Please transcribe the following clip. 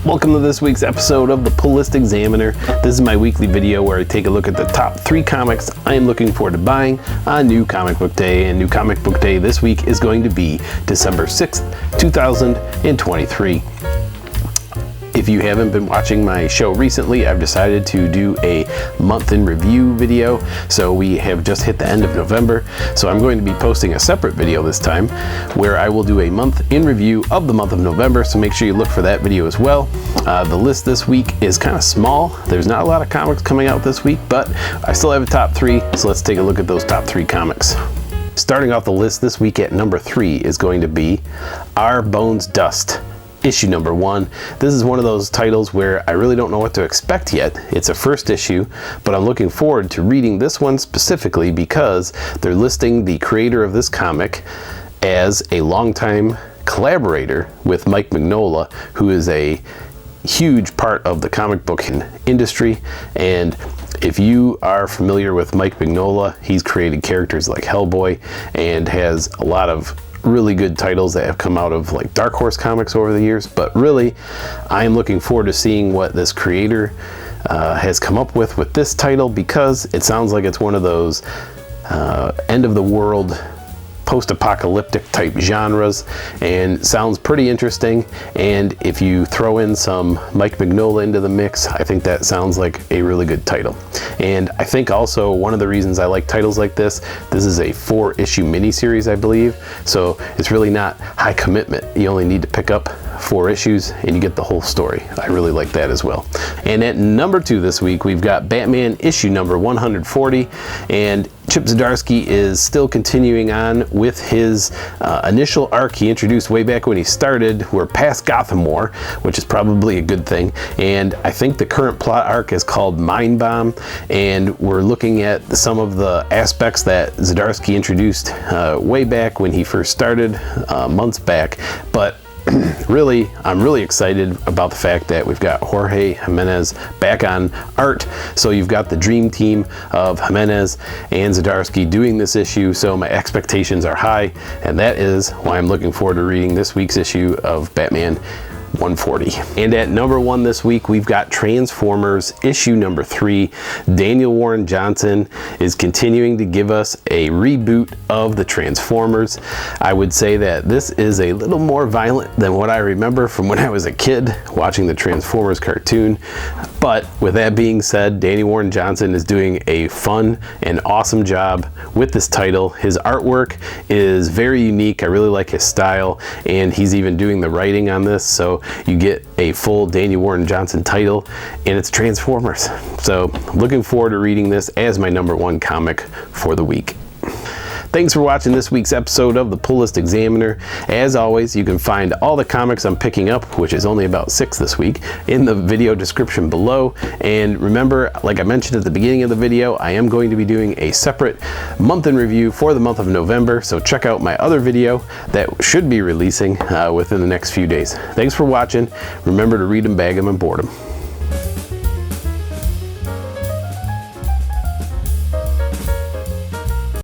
Welcome to this week's episode of the Pull List Examiner. This is my weekly video where I take a look at the top 3 comics I am looking forward to buying on New Comic Book Day. And New Comic Book Day this week is going to be December 6th, 2023. If you haven't been watching my show recently, I've decided to do a month in review video. So we have just hit the end of November. So I'm going to be posting a separate video this time where I will do a month in review of the month of November. So make sure you look for that video as well. The list this week is kind of small. There's not a lot of comics coming out this week, but I still have a top 3. So let's take a look at those top 3 comics. Starting off the list this week at number 3 is going to be Our Bones Dust. Issue number 1. This is one of those titles where I really don't know what to expect yet. It's a first issue, but I'm looking forward to reading this one specifically because they're listing the creator of this comic as a longtime collaborator with Mike Mignola, who is a huge part of the comic book industry. And if you are familiar with Mike Mignola, he's created characters like Hellboy and has a lot of really good titles that have come out of like Dark Horse Comics over the years. But really, I am looking forward to seeing what this creator has come up with this title, because it sounds like it's one of those end of the world post-apocalyptic type genres and sounds pretty interesting. And if you throw in some Mike Mignola into the mix, I think that sounds like a really good title. And I think also one of the reasons I like titles like this is a 4-issue miniseries, I believe. So it's really not high commitment. You only need to pick up 4 issues and you get the whole story. I really like that as well. And at number 2 this week, we've got Batman issue number 140, and Chip Zdarsky is still continuing on with his initial arc he introduced way back when he started. We're past Gotham War, which is probably a good thing. And I think the current plot arc is called Mind Bomb, and we're looking at some of the aspects that Zdarsky introduced way back when he first started, months back. But really, I'm really excited about the fact that we've got Jorge Jimenez back on art. So you've got the dream team of Jimenez and Zdarsky doing this issue. So my expectations are high, and that is why I'm looking forward to reading this week's issue of Batman 140. And at number 1 this week, we've got Transformers issue number 3. Daniel Warren Johnson is continuing to give us a reboot of the Transformers. I would say that this is a little more violent than what I remember from when I was a kid watching the Transformers cartoon. But with that being said, Danny Warren Johnson is doing a fun and awesome job with this title. His artwork is very unique. I really like his style, and he's even doing the writing on this. So you get a full Danny Warren Johnson title, and it's Transformers. So looking forward to reading this as my number 1 comic for the week. Thanks for watching this week's episode of the Pull List Examiner. As always, you can find all the comics I'm picking up, which is only about 6 this week, in the video description below. And remember, like I mentioned at the beginning of the video, I am going to be doing a separate month in review for the month of November. So check out my other video that should be releasing within the next few days. Thanks for watching. Remember to read them, bag them, and board them.